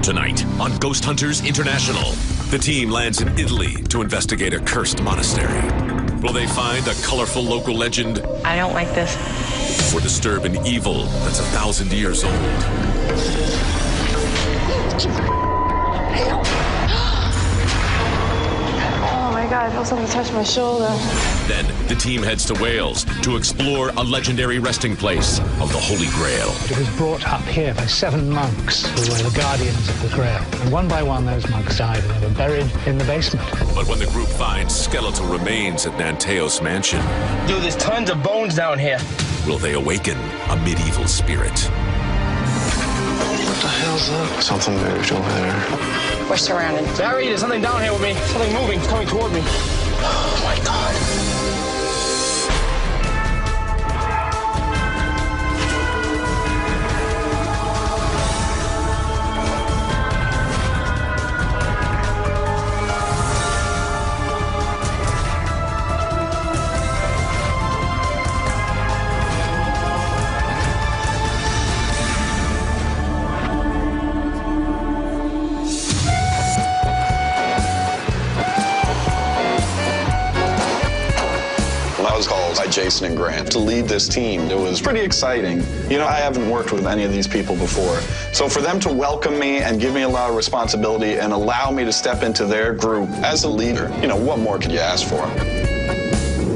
Tonight on Ghost Hunters International, the team lands in Italy to investigate a cursed monastery. Will they find a colorful local legend? I don't like this. Or disturb an evil that's 1,000 years old? Oh my God, I felt something touch my shoulder. Then the team heads to Wales to explore a legendary resting place of the Holy Grail. It was brought up here by 7 monks who were the guardians of the Grail. And one by one, those monks died and they were buried in the basement. But when the group finds skeletal remains at Nanteos Mansion... Dude, there's tons of bones down here. Will they awaken a medieval spirit? What the hell's that? Something moved over there. We're surrounded. Barry, there's something down here with me. Something moving, it's coming toward me. Oh my God. I was called by Jason and Grant to lead this team. It was pretty exciting. You know, I haven't worked with any of these people before. So for them to welcome me and give me a lot of responsibility and allow me to step into their group as a leader, you know, what more could you ask for?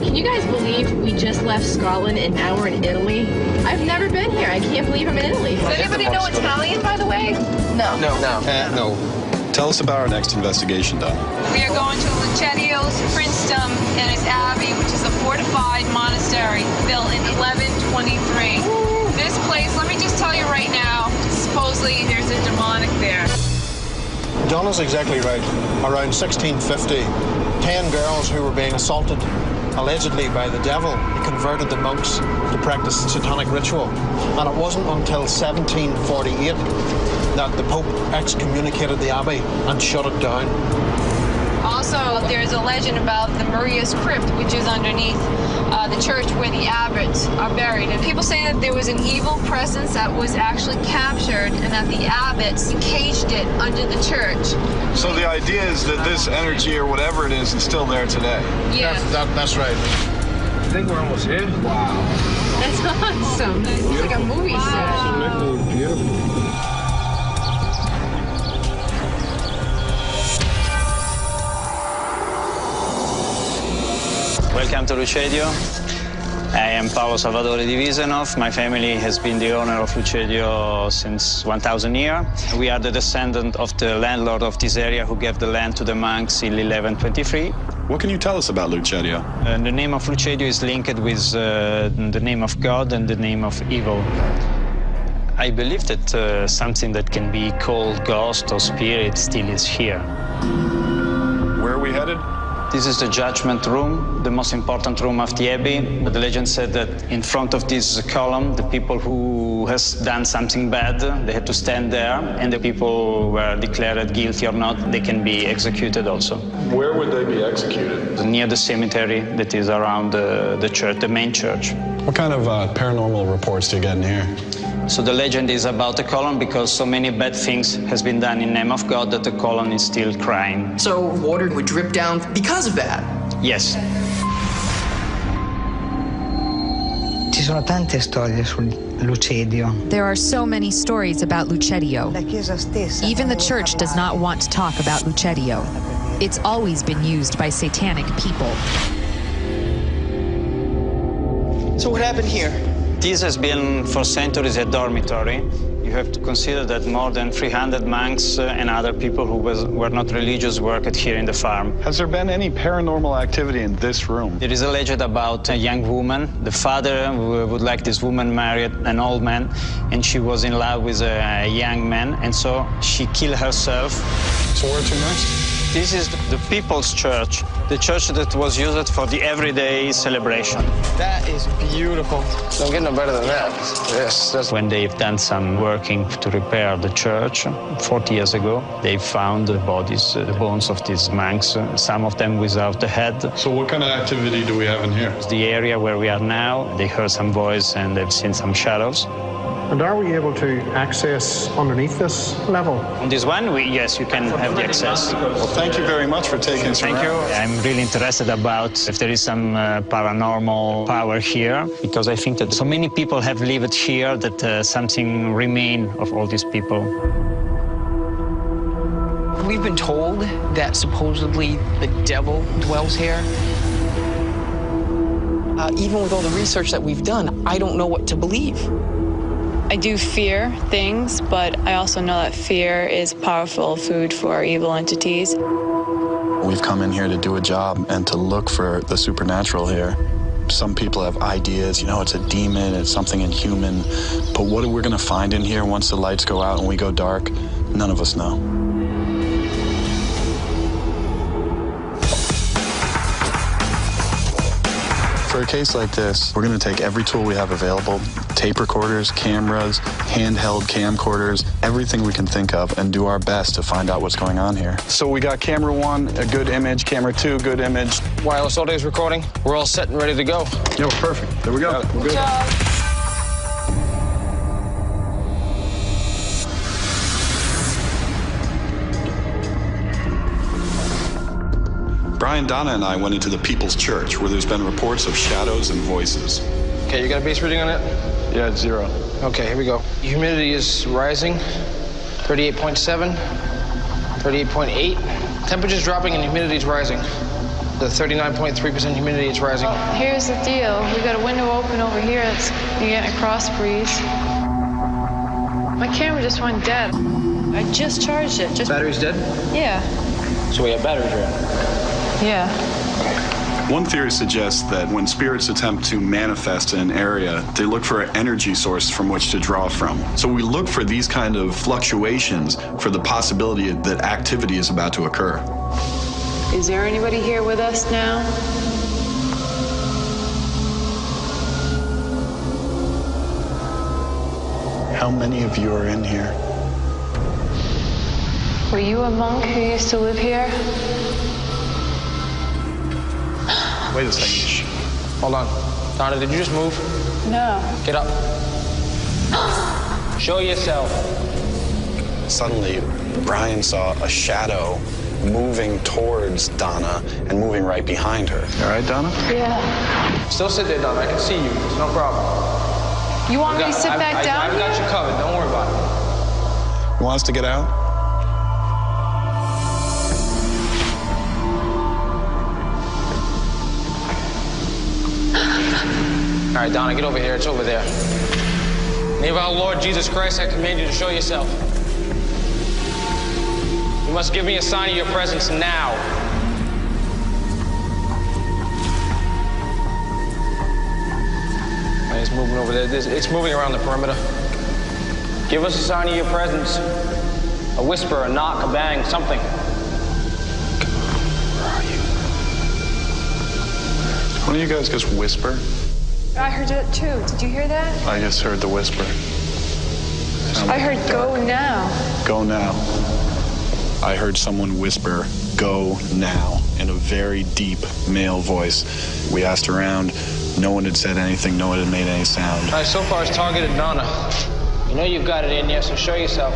Can you guys believe we just left Scotland and now we're in Italy? I've never been here. I can't believe I'm in Italy. Does anybody know Italian, by the way? No. No. Tell us about our next investigation, Donna. We are going to Luchetio's Princedom and its abbey, which is a fortified monastery built in 1123. This place, let me just tell you right now, supposedly there's a demonic there. Donna's exactly right. Around 1650, 10 girls who were being assaulted, allegedly by the devil, he converted the monks to practice satanic ritual. And it wasn't until 1748 that the Pope excommunicated the abbey and shut it down. Also, there's a legend about the Maria's Crypt, which is underneath the church where the abbots are buried. And people say that there was an evil presence that was actually captured and that the abbots caged it under the church. So the idea is that this energy or whatever it is still there today? Yeah. That's right. I think we're almost here. Wow. That's awesome. It's like a movie set. Absolutely beautiful. Welcome to Lucedio. I am Paolo Salvatore di Wiesenhoff. My family has been the owner of Lucedio since 1000 years. We are the descendant of the landlord of this area who gave the land to the monks in 1123. What can you tell us about Lucedio? The name of Lucedio is linked with the name of God and the name of evil. I believe that something that can be called ghost or spirit still is here. Where are we headed? This is the judgment room, the most important room of the abbey. But the legend said that in front of this column, the people who has done something bad, they had to stand there, and the people were declared guilty or not, they can be executed also. Where would they be executed? Near the cemetery that is around the church, the main church. What kind of paranormal reports do you get in here? So the legend is about the column because so many bad things has been done in the name of God that the column is still crying. So water would drip down because of that? Yes. Ci sono tante storie sul Lucedio. There are so many stories about Lucedio. Even the church does not want to talk about Lucedio. It's always been used by satanic people. So what happened here? This has been for centuries a dormitory. You have to consider that more than 300 monks and other people who were not religious worked here in the farm. Has there been any paranormal activity in this room? There is a legend about a young woman. The father would like this woman married an old man, and she was in love with a young man, and so she killed herself. So where to next? This is the People's Church, the church that was used for the everyday celebration. That is beautiful. Don't get no better than that. Yes, that's... When they've done some working to repair the church 40 years ago, they found the bodies, the bones of these monks, some of them without the head. So what kind of activity do we have in here? The area where we are now, they heard some voice and they've seen some shadows. And are we able to access underneath this level? On this one, yes, you can have the access. Well, thank you very much for taking us around. Thank you. I'm really interested about if there is some paranormal power here, because I think that so many people have lived here that something remain of all these people. We've been told that supposedly the devil dwells here. Even with all the research that we've done, I don't know what to believe. I do fear things, but I also know that fear is powerful food for evil entities. We've come in here to do a job and to look for the supernatural here. Some people have ideas, you know, it's a demon, it's something inhuman. But what are we going to find in here once the lights go out and we go dark? None of us know. For a case like this, we're going to take every tool we have available, tape recorders, cameras, handheld camcorders, everything we can think of, and do our best to find out what's going on here. So we got camera 1, a good image, camera 2, good image. Wireless all day's recording. We're all set and ready to go. Yeah, we're perfect. There we go. We're good. Brian, Donna, and I went into the People's Church, where there's been reports of shadows and voices. Okay, you got a base reading on it? Yeah, it's 0. Okay, here we go. Humidity is rising, 38.7, 38.8. Temperature's dropping and humidity's rising. The 39.3% humidity is rising. Well, here's the deal. We got a window open over here. You're getting a cross breeze. My camera just went dead. I just charged it. Battery's dead? Yeah. So we have battery drain. Yeah. One theory suggests that when spirits attempt to manifest in an area, they look for an energy source from which to draw from. So we look for these kind of fluctuations for the possibility that activity is about to occur. Is there anybody here with us now? How many of you are in here? Were you a monk who used to live here? Wait a second. Shh. Hold on. Donna, did you just move? No. Get up. Show yourself. Suddenly, Brian saw a shadow moving towards Donna and moving right behind her. All right, Donna? Yeah. Still sit there, Donna. I can see you. It's no problem. You want me to sit back down I've got you covered. Don't worry about it. You want us to get out? All right, Donna, get over here. It's over there. In the name of our Lord Jesus Christ, I command you to show yourself. You must give me a sign of your presence now. It's moving over there. It's moving around the perimeter. Give us a sign of your presence. A whisper, a knock, a bang, something. Where are you? Why don't you guys just whisper? I heard it too. Did you hear that? I just heard the whisper. I heard go now. Go now. I heard someone whisper, go now, in a very deep male voice. We asked around. No one had said anything. No one had made any sound. All right, so far it's targeted Donna. You know you've got it in you, so show yourself.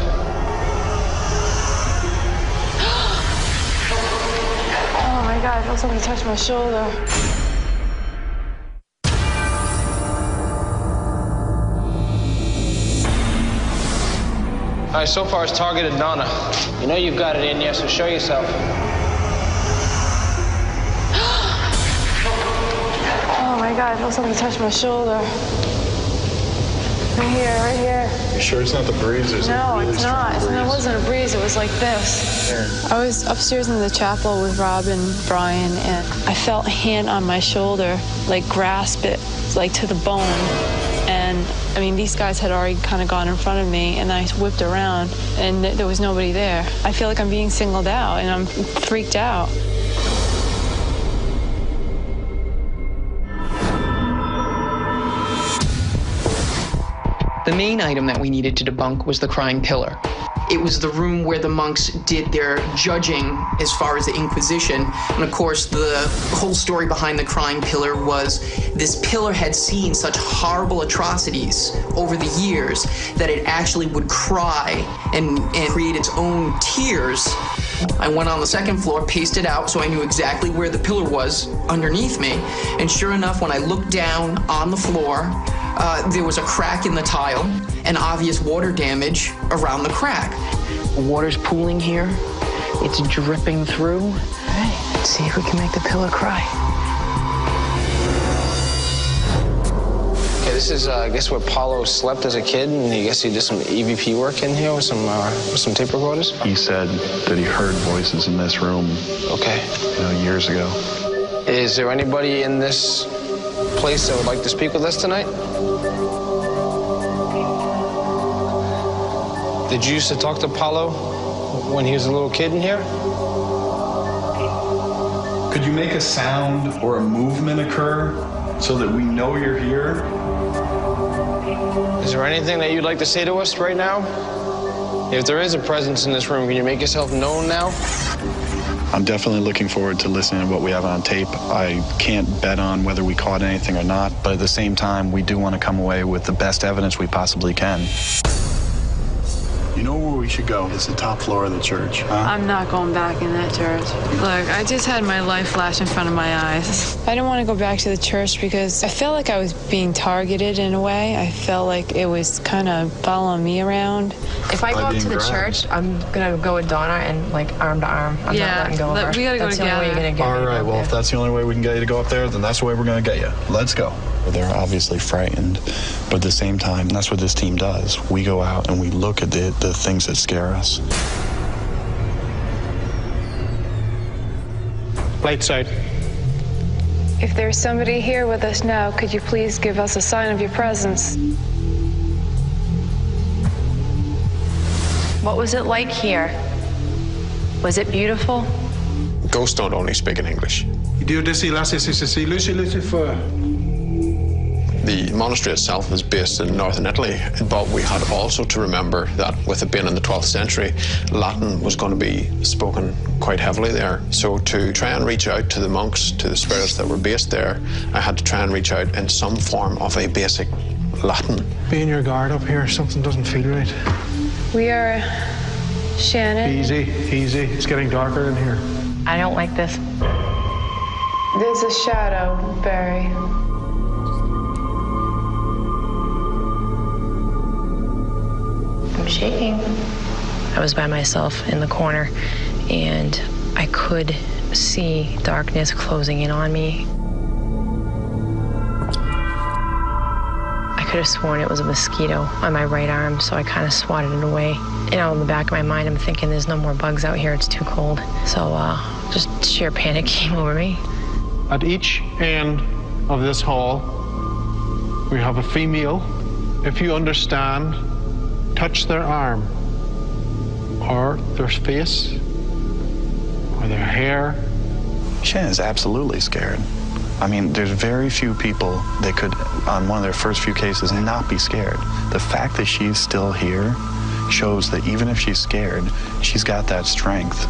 Oh my God, I felt something touch my shoulder. All right, so far it's targeted Donna. You know you've got it in you, so show yourself. Oh my God, I felt something touch my shoulder. Right here. You sure it's not the breeze? No, it's not. It wasn't a breeze. It was like this. I was upstairs in the chapel with Rob and Brian, and I felt a hand on my shoulder, like grasp it, like to the bone. And I mean, these guys had already kind of gone in front of me, and I whipped around, and there was nobody there. I feel like I'm being singled out, and I'm freaked out. The main item that we needed to debunk was the crying pillar. It was the room where the monks did their judging as far as the Inquisition. And of course, the whole story behind the crying pillar was this pillar had seen such horrible atrocities over the years that it actually would cry and create its own tears. I went on the second floor, paced it out so I knew exactly where the pillar was underneath me. And sure enough, when I looked down on the floor, there was a crack in the tile and obvious water damage around the crack. The water's pooling here. It's dripping through. All right, let's see if we can make the pillar cry. Okay, this is, I guess, where Paulo slept as a kid, and I guess he did some EVP work in here with some tape recorders. He said that he heard voices in this room. Okay. Years ago. Is there anybody in this place that would like to speak with us tonight? Did you used to talk to Paulo when he was a little kid in here? Could you make a sound or a movement occur so that we know you're here? Is there anything that you'd like to say to us right now? If there is a presence in this room, can you make yourself known now? I'm definitely looking forward to listening to what we have on tape. I can't bet on whether we caught anything or not, but at the same time, we do want to come away with the best evidence we possibly can. You know where we should go? It's the top floor of the church. Huh? I'm not going back in that church. Look, I just had my life flash in front of my eyes. I didn't want to go back to the church because I felt like I was being targeted in a way. I felt like it was kind of following me around. If I go up to the church, I'm going to go with Donna and, like, arm to arm. I'm not letting go of her. We got to go together. That's the only way you're going to get me. All right, well, if that's the only way we can get you to go up there, then that's the way we're going to get you. Let's go. They're obviously frightened, but at the same time, that's what this team does. We go out and we look at the things that scare us. Lights out. If there's somebody here with us now, could you please give us a sign of your presence? What was it like here? Was it beautiful? Ghosts don't only speak in English. The monastery itself is based in northern Italy, but we had also to remember that with it being in the 12th century, Latin was going to be spoken quite heavily there. So to try and reach out to the monks, to the spirits that were based there, I had to try and reach out in some form of a basic Latin. Be on your guard up here. Something doesn't feel right. We are Shannon. Easy, easy. It's getting darker in here. I don't like this. There's a shadow, Barry. I'm shaking. I was by myself in the corner, and I could see darkness closing in on me. I could have sworn it was a mosquito on my right arm, so I kind of swatted it away. You know, in the back of my mind, I'm thinking there's no more bugs out here. It's too cold. So just sheer panic came over me. At each end of this hall, we have a female. If you understand, touch their arm, or their face, or their hair. Shannon's absolutely scared. I mean, there's very few people that could, on one of their first few cases, not be scared. The fact that she's still here shows that even if she's scared, she's got that strength.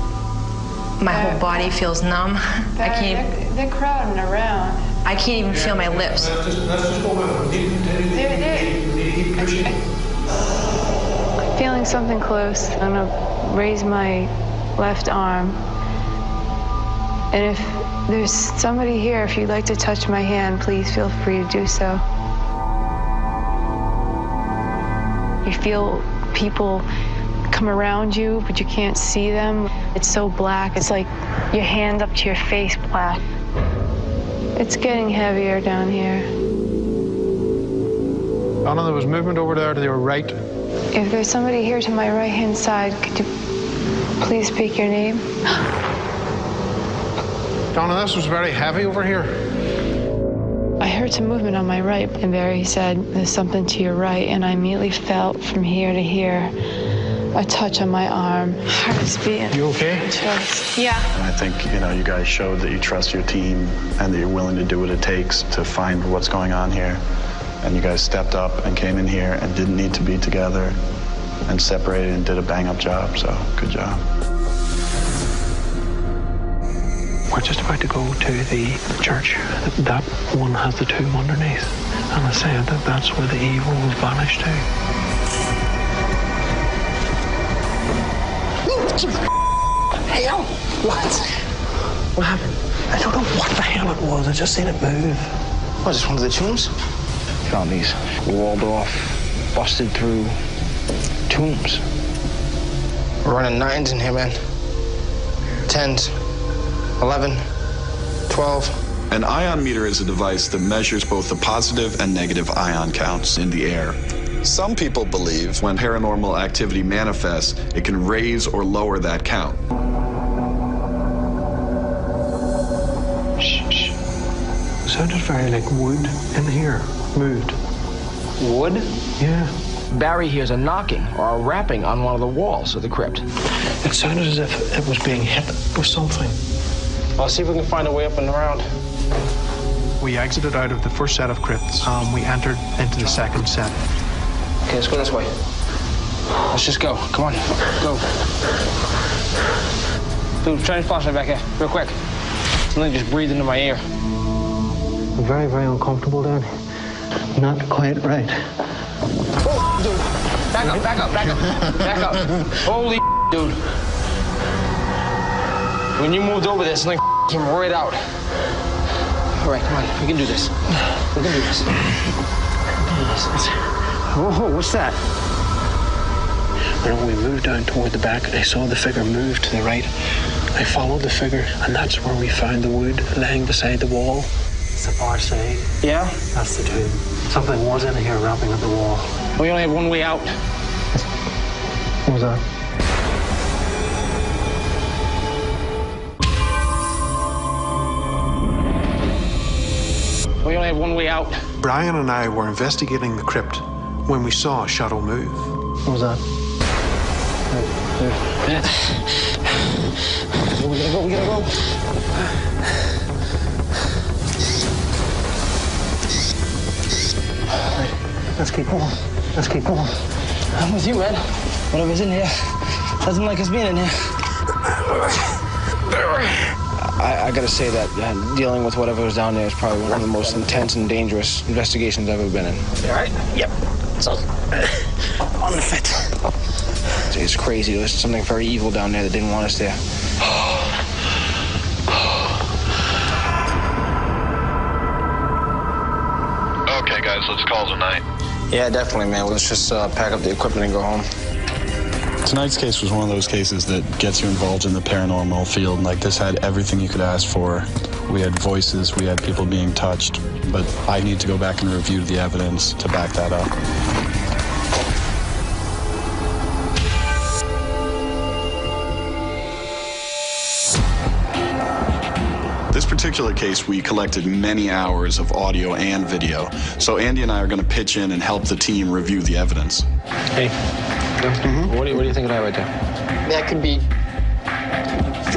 My whole body feels numb. I can't. They're crowding around. I can't even feel my lips. I'm feeling something close. I'm gonna raise my left arm. And if there's somebody here, if you'd like to touch my hand, please feel free to do so. You feel people come around you, but you can't see them. It's so black. It's like your hand up to your face black. It's getting heavier down here. Donna, there was movement over there to your right. If there's somebody here to my right-hand side, could you please speak your name? Donna, this was very heavy over here. I heard some movement on my right, and Barry said, there's something to your right, and I immediately felt from here to here a touch on my arm. Heart is beating. You okay? Yeah. And I think, you guys showed that you trust your team and that you're willing to do what it takes to find what's going on here. and you guys stepped up and came in here and didn't need to be together and separated and did a bang-up job, so good job. We're just about to go to the church. That one has the tomb underneath. And I said that that's where the evil will vanish to. Hell! What? What happened? I don't know what the hell it was. I just seen it move. What, is this one of the tombs? Found these walled off, busted through tombs. We're running 9s in here, man. 10s, 11, 12. An ion meter is a device that measures both the positive and negative ion counts in the air. Some people believe when paranormal activity manifests, it can raise or lower that count. Shh. It sounded very like wood in here. Moved. Wood? Yeah. Barry hears a knocking or a rapping on one of the walls of the crypt. It sounded as if it was being hit with something. I'll see if we can find a way up and around. We exited out of the first set of crypts. We entered into the second set. Okay, let's go this way. Let's just go. Come on, go. Dude, try and flashlight back here, real quick. Something just breathed into my ear. I'm very, very uncomfortable down here. Not quite right. Oh, dude. Back up, back up, back up, back up. Holy dude. When you moved over there, something came right out. All right, come on, we can do this. We can do this. Whoa, what's that? When we moved down toward the back, I saw the figure move to the right. I followed the figure, and that's where we found the wood laying beside the wall. It's the far side. Yeah? That's the tomb. Something was in here rapping at the wall. We only have one way out. What was that? We only have one way out. Brian and I were investigating the crypt when we saw a shadow move. What was that? We gotta go, we gotta go. Let's keep going. Let's keep going. I'm with you, man. Whatever's in here doesn't like us being in here. I gotta say that dealing with whatever was down there is probably one of the most intense and dangerous investigations I've ever been in. All right? Yep. So, on the fit. It's crazy. There's something very evil down there that didn't want us there. Okay, guys, let's call it a night. Yeah, definitely, man. Let's just pack up the equipment and go home. Tonight's case was one of those cases that gets you involved in the paranormal field. Like, this had everything you could ask for. We had voices, we had people being touched, but I need to go back and review the evidence to back that up. This particular case, we collected many hours of audio and video. So Andy and I are going to pitch in and help the team review the evidence. Hey, what do you think of that right there? That could be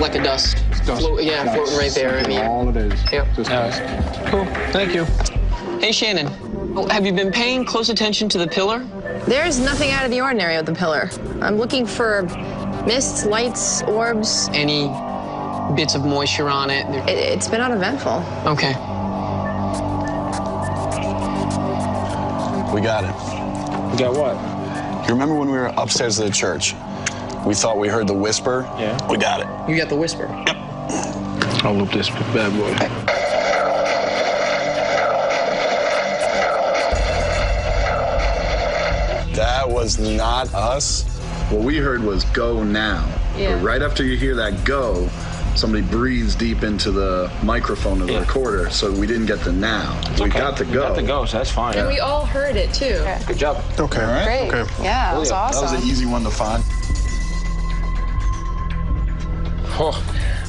like a dust. Floating right there. I mean, all it is. Yep. Just dust. Cool. Thank you. Hey, Shannon. Have you been paying close attention to the pillar? There's nothing out of the ordinary with the pillar. I'm looking for mists, lights, orbs. Any bits of moisture on it? It's been uneventful. Okay. We got it. You got what? You remember when we were upstairs at the church? We thought we heard the whisper? Yeah. We got it. You got the whisper? Yep. I'll loop this bad boy. That was not us. What we heard was go now. Yeah. But right after you hear that go, somebody breathes deep into the microphone of the recorder, so we didn't get the now. We got the go. We got the go, so that's fine. And we all heard it too. Good job. Okay. All right. Great. Okay. Yeah, it was awesome. That was an easy one to find. Oh,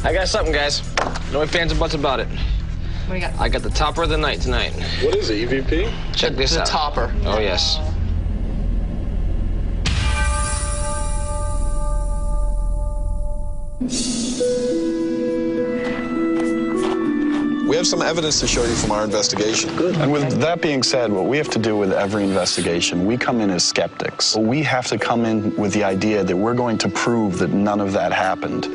I got something, guys. No fans and buts about it. What do you got? I got the topper of the night tonight. What is it, EVP? Check this out. The topper. Oh, yes. We have some evidence to show you from our investigation. Good. And with that being said, what we have to do with every investigation, we come in as skeptics. We have to come in with the idea that we're going to prove that none of that happened.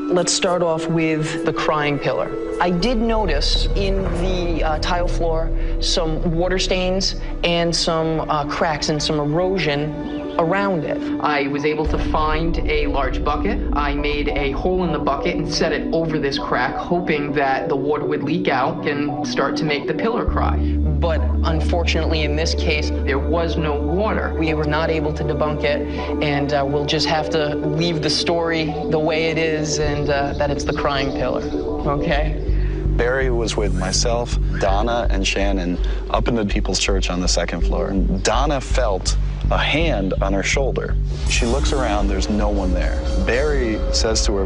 Let's start off with the crying pillar. I did notice in the tile floor some water stains and some cracks and some erosion around it. I was able to find a large bucket. I made a hole in the bucket and set it over this crack, hoping that the water would leak out and start to make the pillar cry. But unfortunately, in this case, there was no water. We were not able to debunk it, and we'll just have to leave the story the way it is, and that it's the crying pillar, okay? Barry was with myself, Donna, and Shannon up in the People's Church on the second floor. And Donna felt a hand on her shoulder. She looks around, there's no one there. Barry says to her,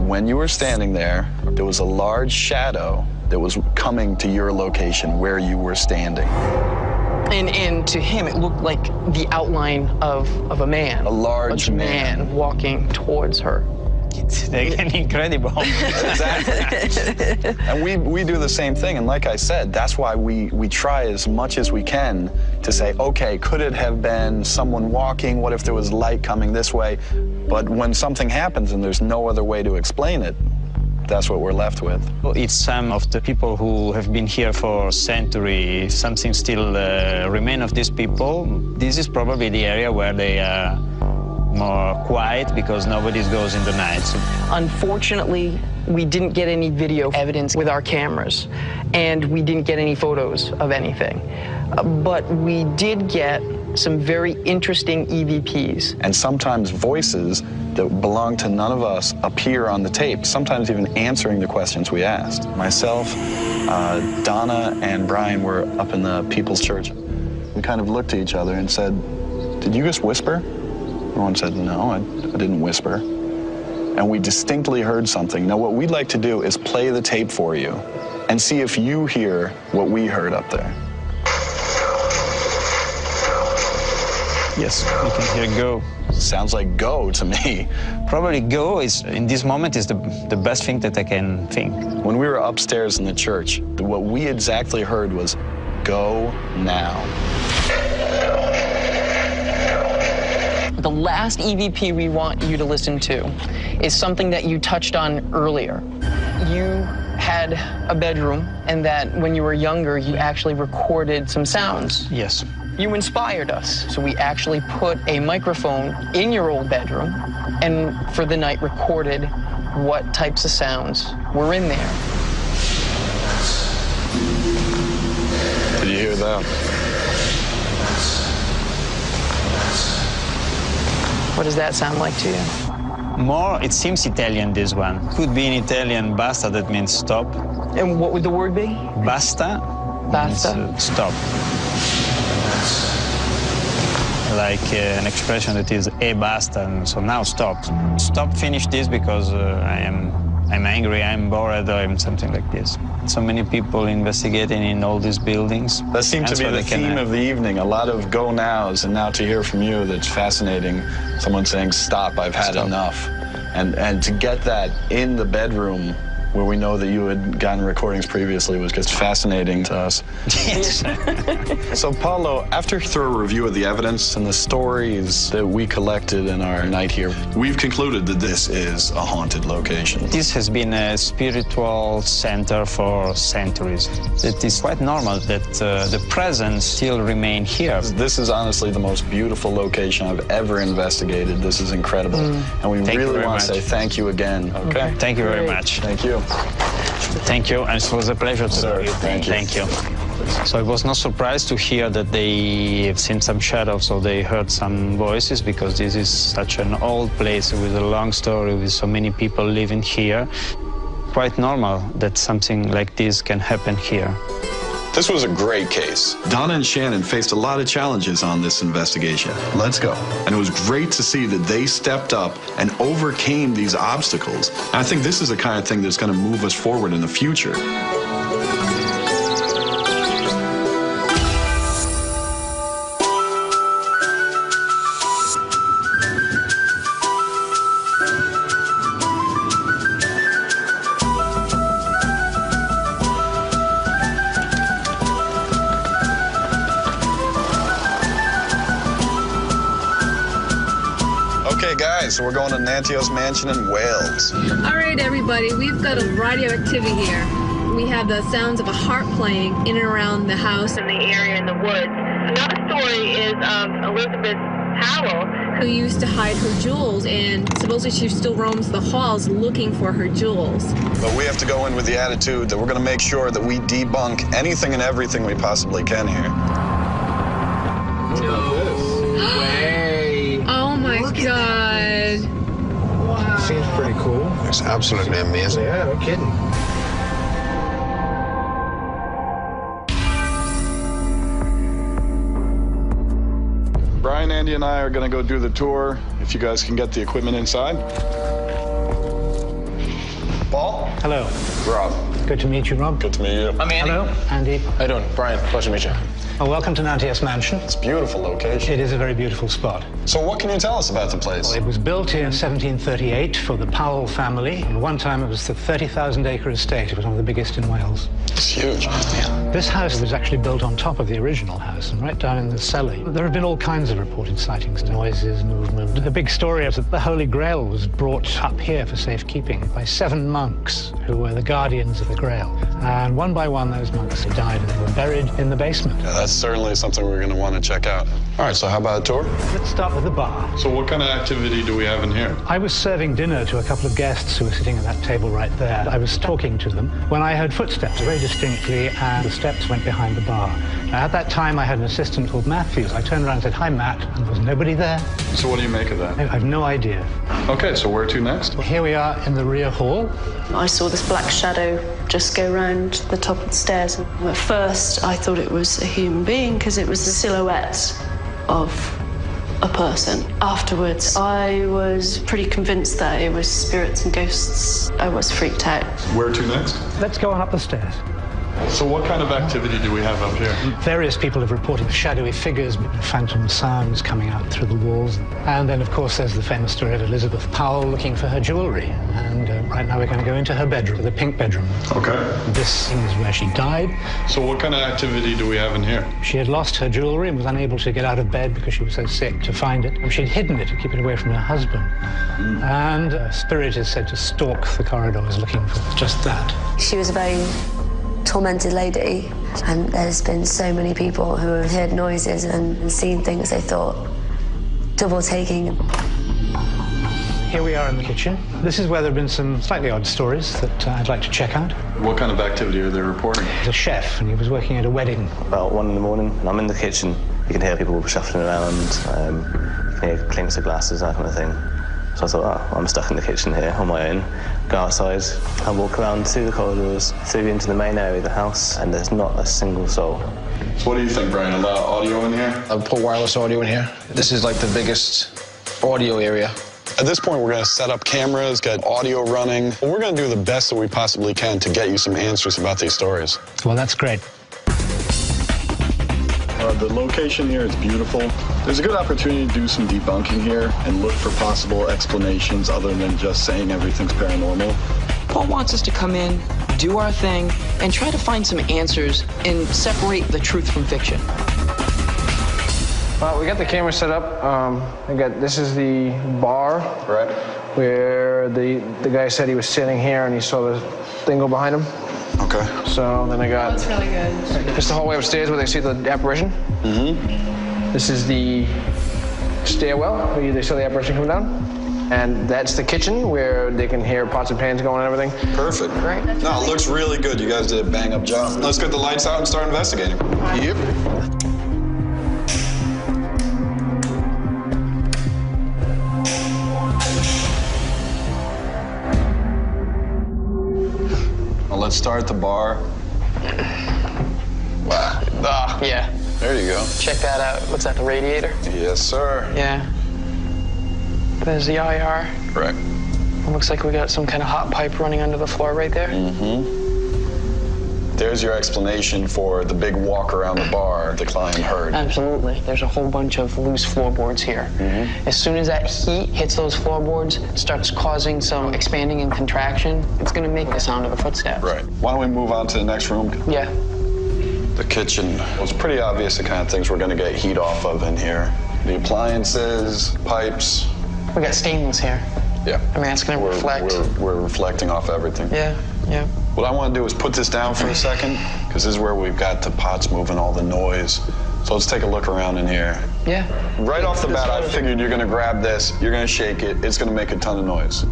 when you were standing there, there was a large shadow that was coming to your location where you were standing. And to him, it looked like the outline of a man. A large man walking towards her. It's again incredible. Exactly. And we do the same thing. And like I said, that's why we try as much as we can to say, okay, could it have been someone walking? What if there was light coming this way? But when something happens and there's no other way to explain it, that's what we're left with. It's some of the people who have been here for centuries. Something still remains of these people. This is probably the area where they are more quiet because nobody goes in the night. So. Unfortunately, we didn't get any video evidence with our cameras, and we didn't get any photos of anything. But we did get some very interesting EVPs. And sometimes voices that belong to none of us appear on the tape, sometimes even answering the questions we asked. Myself, Donna, and Brian were up in the People's Church. We kind of looked at each other and said, did you just whisper? Everyone said, no, I didn't whisper. And we distinctly heard something. Now, what we'd like to do is play the tape for you and see if you hear what we heard up there. Yes, we can hear go. Sounds like go to me. Probably go is, in this moment, is the best thing that I can think. When we were upstairs in the church, what we exactly heard was, go now. The last EVP we want you to listen to is something that you touched on earlier. You had a bedroom, and that when you were younger, you actually recorded some sounds. Yes. You inspired us, so we actually put a microphone in your old bedroom and for the night recorded what types of sounds were in there. Did you hear that? What does that sound like to you? More, it seems Italian, this one. Could be in Italian, basta, that means stop. And what would the word be? Basta. Basta. Means, stop. Like an expression that is e basta, and so now stop. Stop, finish this because I'm angry, I'm bored, or I'm something like this. So many people investigating in all these buildings. That seemed to be the theme of the evening, a lot of go nows, and now to hear from you, that's fascinating. Someone saying, stop, I've had enough. And to get that in the bedroom where we know that you had gotten recordings previously was just fascinating to us. Yes. So, Paulo, after thorough review of the evidence and the stories that we collected in our night here, we've concluded that this is a haunted location. This has been a spiritual center for centuries. It is quite normal that the presence still remain here. This is honestly the most beautiful location I've ever investigated. This is incredible. And we really want to say thank you again. Okay? Thank you very much. Thank you. Thank you, and it was a pleasure to know you. Thank you. So I was not surprised to hear that they have seen some shadows or they heard some voices, because this is such an old place with a long story, with so many people living here. Quite normal that something like this can happen here. This was a great case. Donna and Shannon faced a lot of challenges on this investigation. Let's go. And it was great to see that they stepped up and overcame these obstacles. And I think this is the kind of thing that's going to move us forward in the future. Okay, guys, so we're going to Nantios Mansion in Wales. All right, everybody, we've got a variety of activity here. We have the sounds of a harp playing in and around the house and the area in the woods. Another story is of Elizabeth Powell, who used to hide her jewels, and supposedly she still roams the halls looking for her jewels. But we have to go in with the attitude that we're going to make sure that we debunk anything and everything we possibly can here. Way. Oh my God. Wow. Seems pretty cool. It's absolutely amazing. Yeah, no kidding. Brian, Andy, and I are going to go do the tour. If you guys can get the equipment inside. Paul? Hello. Rob. Good to meet you, Rob. Good to meet you. I'm Andy. Hello, Andy. How you doing? Brian, pleasure to meet you. Well, welcome to Nantios Mansion. It's a beautiful location. It is a very beautiful spot. So what can you tell us about the place? Well, it was built in 1738 for the Powell family. And one time it was the 30,000-acre estate. It was one of the biggest in Wales. It's huge. Yeah. This house was actually built on top of the original house and right down in the cellar. There have been all kinds of reported sightings, noises, movement. The big story is that the Holy Grail was brought up here for safekeeping by 7 monks who were the guardians of the Grail. And one by one, those monks died and they were buried in the basement. Yeah, that's certainly something we're going to want to check out. All right, so how about a tour? Let's start with the bar. So what kind of activity do we have in here? I was serving dinner to a couple of guests who were sitting at that table right there. I was talking to them when I heard footsteps very distinctly, and the steps went behind the bar. Now, at that time, I had an assistant called Matthews. I turned around and said, "Hi, Matt," and there was nobody there. So what do you make of that? I have no idea. Okay, so where to next? Well, here we are in the rear hall. I saw this black shadow just go round the top of the stairs. At first, I thought it was a human being because it was the silhouette of a person. Afterwards, I was pretty convinced that it was spirits and ghosts. I was freaked out. Where to next? Let's go on up the stairs. So what kind of activity do we have up here? Various people have reported shadowy figures, phantom sounds coming out through the walls. And then, of course, there's the famous story of Elizabeth Powell looking for her jewelry. And right now we're going to go into her bedroom, the pink bedroom. Okay. This is where she died. So what kind of activity do we have in here? She had lost her jewelry and was unable to get out of bed because she was so sick to find it. And she'd hidden it to keep it away from her husband. And a spirit is said to stalk the corridors looking for just that. She was a very tormented lady, and there's been so many people who have heard noises and seen things they thought double taking. Here we are in the kitchen. This is where there have been some slightly odd stories that I'd like to check out. What kind of activity are they reporting? He's a chef, and he was working at a wedding. About 1 in the morning, and I'm in the kitchen. You can hear people shuffling around, you can hear clinks of glasses, that kind of thing. So I thought, I'm stuck in the kitchen here on my own. Go outside, I walk around through the corridors, through into the main area of the house, and there's not a single soul. So what do you think, Brian? A lot of audio in here? I'll put wireless audio in here. This is like the biggest audio area. At this point, we're going to set up cameras, get audio running. We're going to do the best that we possibly can to get you some answers about these stories. Well, that's great. The location here is beautiful. There's a good opportunity to do some debunking here and look for possible explanations other than just saying everything's paranormal. Paul wants us to come in, do our thing, and try to find some answers and separate the truth from fiction. Well, we got the camera set up. This is the bar, right? Where the guy said he was sitting here and he saw the thing go behind him. Okay. So then I got... That's really good. This is the hallway upstairs where they see the apparition. Mm-hmm. This is the stairwell where they saw the apparition come down. And that's the kitchen where they can hear pots and pans going and everything. Perfect. Right. No, it looks really good. You guys did a bang-up job. Let's get the lights out and start investigating. Yep. Let's start the bar. Wow. Yeah. There you go. Check that out. What's that, the radiator? Yes, sir. Yeah. There's the IR. Correct. It looks like we got some kind of hot pipe running under the floor right there. Mm-hmm. There's your explanation for the big walk around the bar the client heard. Absolutely. There's a whole bunch of loose floorboards here. Mm-hmm. As soon as that heat hits those floorboards, starts causing some expanding and contraction, it's going to make the sound of the footsteps. Right. Why don't we move on to the next room? Yeah. The kitchen. Well, it's pretty obvious the kind of things we're going to get heat off of in here. The appliances, pipes. We We got stainless here. Yeah. I mean, that's going to reflect. We're reflecting off everything. Yeah, yeah. What I want to do is put this down for a second, because this is where we've got the pots moving, all the noise. So let's take a look around in here. Yeah. Right off the bat, I figured you're going to grab this, you're going to shake it, it's going to make a ton of noise.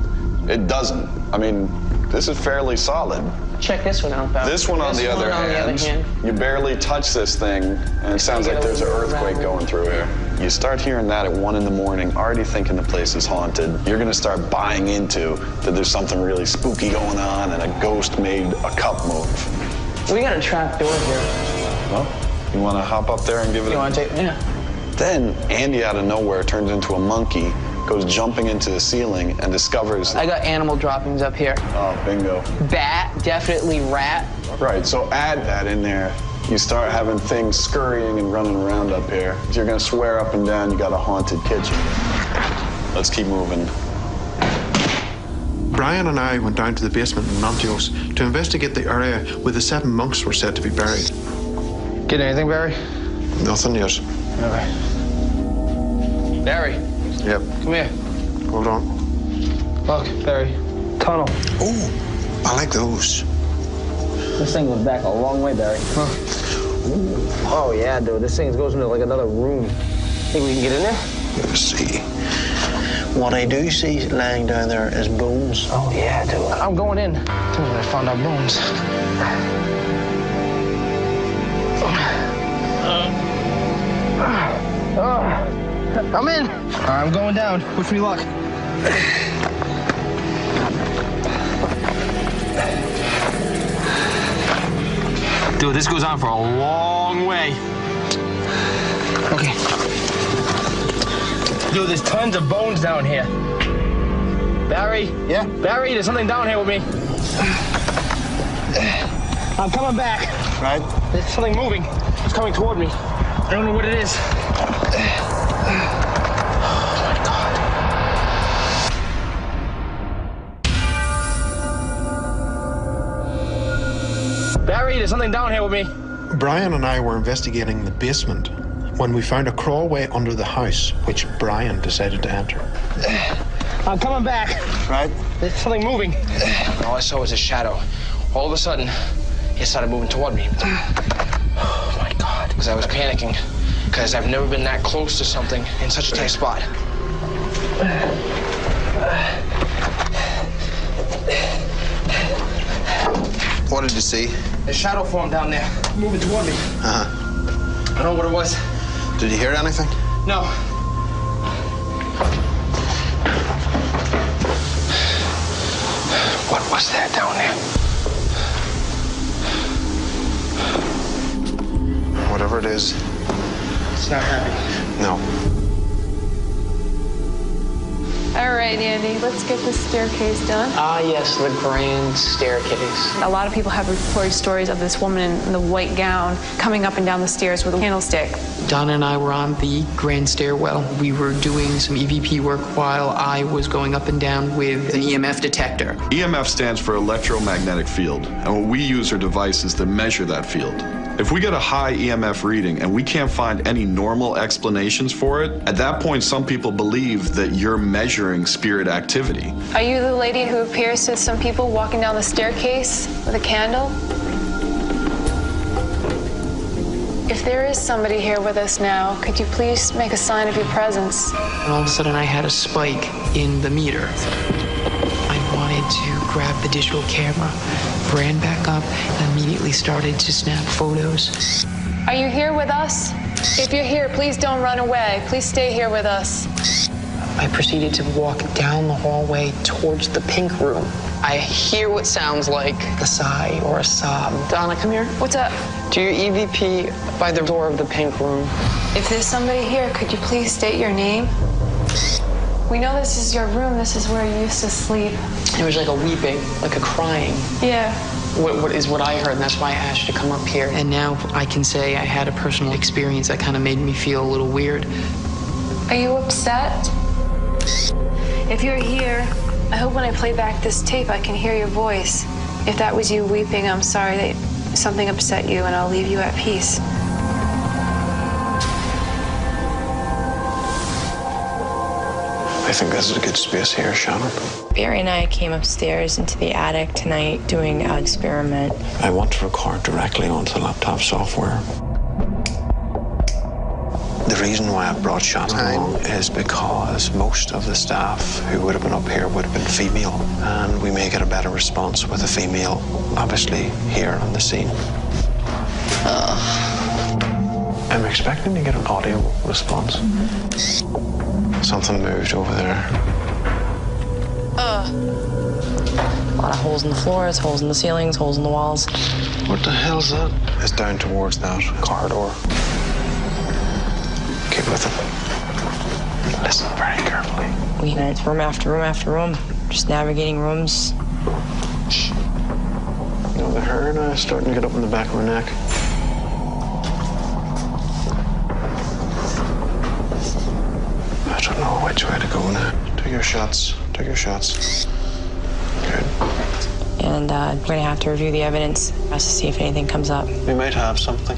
It doesn't. I mean, this is fairly solid. Check this one out, though. This one, on the other hand, you barely touch this thing, and it sounds like there's an earthquake going through here. You start hearing that at 1 in the morning, already thinking the place is haunted. You're going to start buying into that there's something really spooky going on, and a ghost made a cup move. We got a trap door here. Well, you want to hop up there and give it You want to take, yeah. Then Andy out of nowhere turns into a monkey, goes jumping into the ceiling, and discovers... I got animal droppings up here. Oh, bingo. Bat, definitely rat. Right, so add that in there. You start having things scurrying and running around up here. You're gonna swear up and down you got a haunted kitchen. Let's keep moving. Brian and I went down to the basement in Nantios to investigate the area where the 7 monks were said to be buried. Get anything, Barry? Nothing yet. Okay. Barry. Yep. Come here. Hold on. Look, Barry. Tunnel. Oh, I like those. This thing goes back a long way, Barry. Huh? Oh, yeah, dude. This thing goes into like another room. Think we can get in there? Let's see. What I do see lying down there is bones. Oh, yeah, dude. I'm going in. I found our bones. I'm in. I'm going down. Wish me luck. Dude, this goes on for a long way. Okay. Dude, there's tons of bones down here. Barry? Yeah? Barry, there's something down here with me. I'm coming back. Right? There's something moving. It's coming toward me. I don't know what it is. Barry, there's something down here with me. Brian and I were investigating the basement when we found a crawlway under the house, which Brian decided to enter. I'm coming back. Right? There's something moving. All I saw was a shadow. All of a sudden, it started moving toward me. Oh, my God. Because I was panicking. Because I've never been that close to something in such a tight spot. What did you see? A shadow form down there, moving toward me. Uh-huh. I don't know what it was. Did you hear anything? No. What was that down there? Whatever it is. It's not happy. No. All right, Andy, let's get the staircase done. Ah, yes, the grand staircase. A lot of people have reported stories of this woman in the white gown coming up and down the stairs with a candlestick. Donna and I were on the grand stairwell. We were doing some EVP work while I was going up and down with an EMF detector. EMF stands for electromagnetic field, and what we use are devices that measure that field. If we get a high EMF reading and we can't find any normal explanations for it, at that point some people believe that you're measuring spirit activity. Are you the lady who appears to some people walking down the staircase with a candle? If there is somebody here with us now, could you please make a sign of your presence? And all of a sudden I had a spike in the meter. I wanted to grab the digital camera, ran back up, and immediately started to snap photos. Are you here with us? If you're here, please don't run away. Please stay here with us. I proceeded to walk down the hallway towards the pink room. I hear what sounds like a sigh or a sob. Donna, come here. What's up? Do your EVP by the door of the pink room. If there's somebody here, could you please state your name? We know this is your room. This is where you used to sleep. It was like a weeping, like a crying. Yeah. What is what I heard, and that's why I asked you to come up here. And now I can say I had a personal experience that kind of made me feel a little weird. Are you upset? If you're here, I hope when I play back this tape, I can hear your voice. If that was you weeping, I'm sorry that something upset you, and I'll leave you at peace. I think this is a good space here, Shannon. Barry and I came upstairs into the attic tonight doing an experiment. I want to record directly onto the laptop software. The reason why I brought Shannon along is because most of the staff who would have been up here would have been female, and we may get a better response with a female, obviously, here on the scene. I'm expecting to get an audio response. Something moved over there. A lot of holes in the floors, holes in the ceilings, holes in the walls. What the hell's that? It's down towards that corridor. Keep with it. Listen very carefully. We went room after room after room, just navigating rooms. You know, the hair now is starting to get up in the back of her neck. I don't know which way to go now. Take your shots. Take your shots. Good. And we're gonna have to review the evidence to see if anything comes up. We might have something.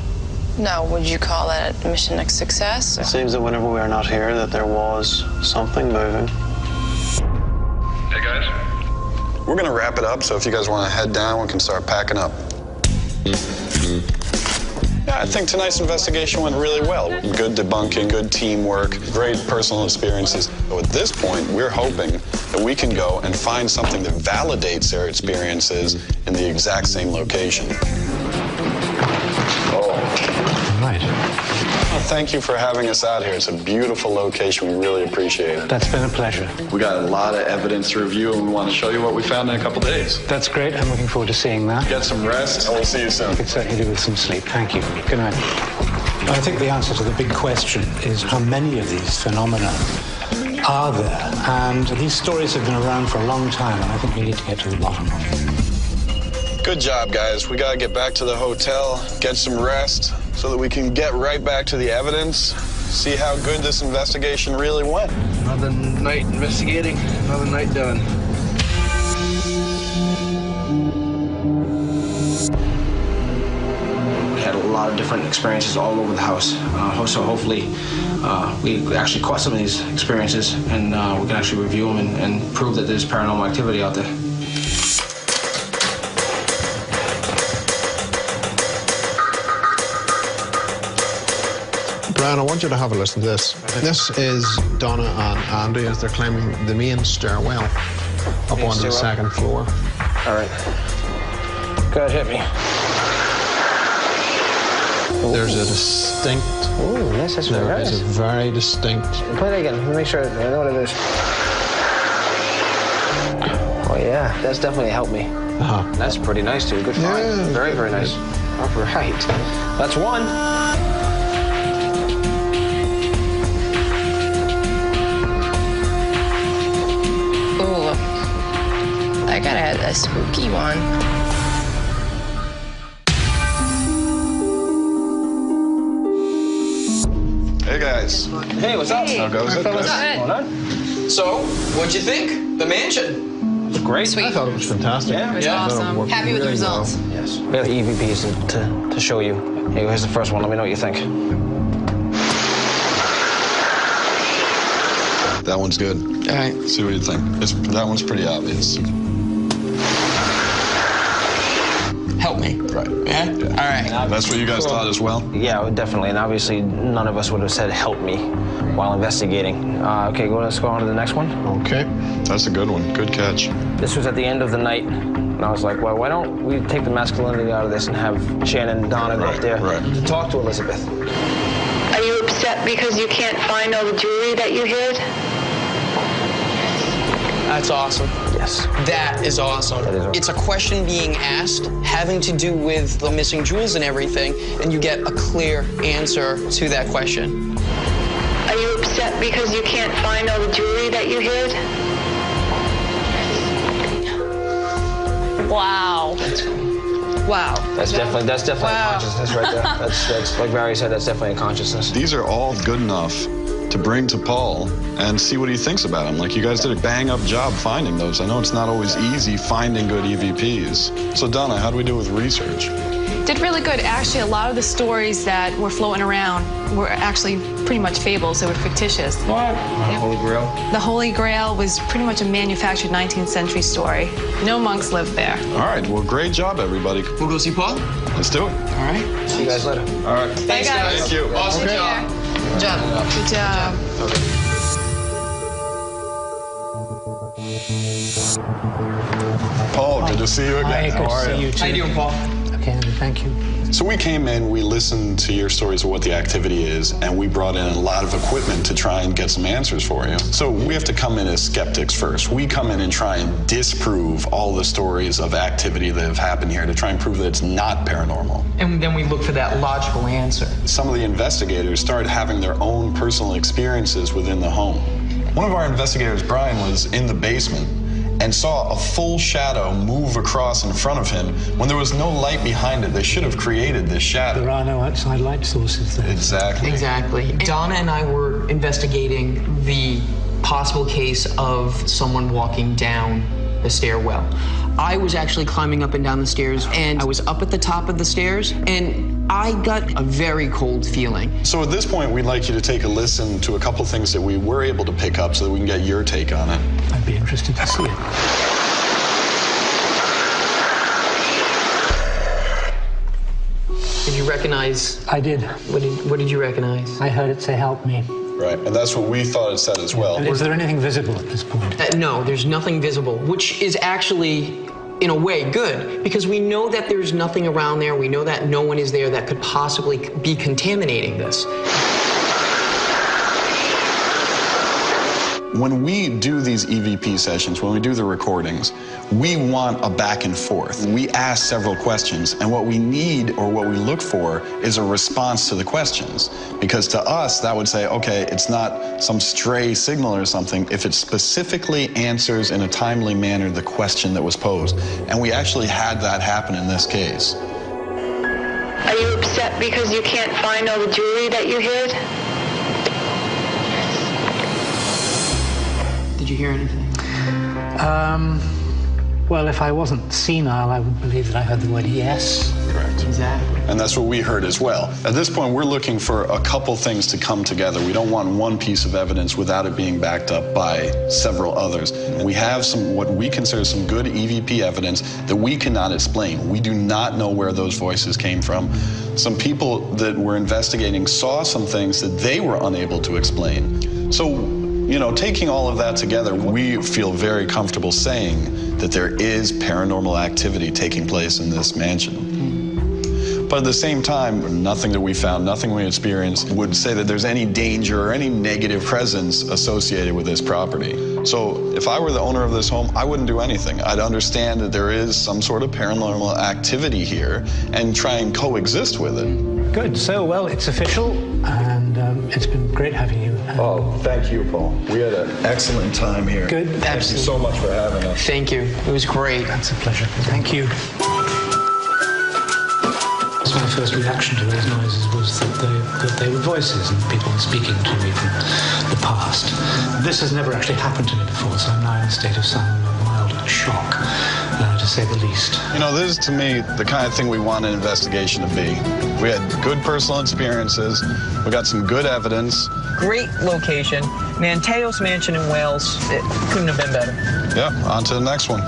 Now, would you call that a mission a success? It seems that whenever we are not here, that there was something moving. Hey, guys. We're going to wrap it up, so if you guys want to head down, we can start packing up. Yeah, I think tonight's investigation went really well. Good debunking, good teamwork, great personal experiences. So at this point, we're hoping that we can go and find something that validates their experiences in the exact same location. Right. Well, thank you for having us out here. It's a beautiful location. We really appreciate it. That's been a pleasure. We got a lot of evidence to review, and we want to show you what we found in a couple days. That's great. I'm looking forward to seeing that. Get some rest, and we'll see you soon. I could certainly do with some sleep. Thank you. Good night. I think the answer to the big question is how many of these phenomena are there? And these stories have been around for a long time, and I think we need to get to the bottom of them. Good job, guys. We got to get back to the hotel, get some rest, so that we can get right back to the evidence, see how good this investigation really went. Another night investigating, another night done. We had a lot of different experiences all over the house. So hopefully we actually caught some of these experiences, and we can actually review them and prove that there's paranormal activity out there. Brian, I want you to have a listen to this. This is Donna and Andy as they're climbing the main stairwell up onto the second floor. All right. Go ahead, hit me. There's a distinct... Ooh, yes, that's very nice. There is a very distinct... Play that again. Let me make sure I know what it is. Oh, yeah. That's definitely helped me. That's pretty nice, too. Good find. Yeah, very, very nice. All right. That's one. I got a spooky one. Hey, guys. Hey, what's up? How goes it? What's going on? So, what'd you think? The mansion? It's great. Sweet. I thought it was fantastic. It was awesome. Happy with the results. Well. Yes. We have EVPs to show you. Hey, here's the first one. Let me know what you think. That one's good. All right. See what you think. That one's pretty obvious. Help me. Right. Yeah? All right. That's what you guys thought as well? Yeah, definitely. And obviously, none of us would have said help me while investigating. Okay, let's go on to the next one. Okay. That's a good one. Good catch. This was at the end of the night. And I was like, well, why don't we take the masculinity out of this and have Shannon and Donna go up there to talk to Elizabeth. Are you upset because you can't find all the jewelry that you hid? That's awesome. Yes. That is awesome. It's a question being asked having to do with the missing jewels and everything, and you get a clear answer to that question. Are you upset because you can't find all the jewelry that you hid? Wow. Wow. That's definitely a consciousness right there. That's like Barry said, that's definitely a consciousness. These are all good enough to bring to Paul and see what he thinks about them. Like, you guys did a bang-up job finding those. I know it's not always easy finding good EVPs. So, Donna, how do we do with research? Did really good. Actually, a lot of the stories that were floating around were actually pretty much fables. They were fictitious. What? Yep. Holy Grail? The Holy Grail was pretty much a manufactured 19th century story. No monks lived there. All right, well, great job, everybody. We'll go see Paul? Let's do it. All right. See you guys later. All right. Thanks, guys. Thank you. Awesome job. Good job. Good job. Paul, good to see you again. Hi, good to see you too. How you doing, Paul? Okay, thank you. So we came in, we listened to your stories of what the activity is, and we brought in a lot of equipment to try and get some answers for you. So we have to come in as skeptics first. We come in and try and disprove all the stories of activity that have happened here to try and prove that it's not paranormal. And then we look for that logical answer. Some of the investigators started having their own personal experiences within the home. One of our investigators, Brian, was in the basement and saw a full shadow move across in front of him when there was no light behind it. They should have created this shadow. There are no outside light sources there. Exactly. Exactly. Donna and I were investigating the possible case of someone walking down the stairwell. I was actually climbing up and down the stairs, and I was up at the top of the stairs, and I got a very cold feeling. So at this point, we'd like you to take a listen to a couple things that we were able to pick up so that we can get your take on it. I'd be interested to see it. Did you recognize? I did. What did you recognize? I heard it say, "Help me." Right, and that's what we thought it said as well. And is there anything visible at this point? No, there's nothing visible, which is actually, in a way, good, because we know that there's nothing around there. We know that no one is there that could possibly be contaminating this. When we do these EVP sessions, when we do the recordings, we want a back and forth. We ask several questions, and what we need or what we look for is a response to the questions. Because to us, that would say, okay, it's not some stray signal or something if it specifically answers in a timely manner the question that was posed. And we actually had that happen in this case. Are you upset because you can't find all the jewelry that you hid? Did you hear anything? Well, if I wasn't senile, I would believe that I heard the word yes. Correct. Exactly. And that's what we heard as well. At this point, we're looking for a couple things to come together. We don't want one piece of evidence without it being backed up by several others. We have some, what we consider some good EVP evidence that we cannot explain. We do not know where those voices came from. Some people that were investigating saw some things that they were unable to explain. So, you know, taking all of that together, we feel very comfortable saying that there is paranormal activity taking place in this mansion. But at the same time, nothing that we found, nothing we experienced would say that there's any danger or any negative presence associated with this property. So if I were the owner of this home, I wouldn't do anything. I'd understand that there is some sort of paranormal activity here and try and coexist with it. Good. So, well, it's official, and it's been great having you. Oh, thank you, Paul. We had an excellent time here. Good. Thank you so much for having us. Thank you. It was great. That's a pleasure. Thank you. My first reaction to those noises was that they were voices and people speaking to me from the past. This has never actually happened to me before, so I'm now in a state of some mild shock, to say the least. You know, this is, to me, the kind of thing we want an investigation to be. We had good personal experiences. We got some good evidence. Great location. Manteos Mansion in Wales. It couldn't have been better. Yeah, on to the next one.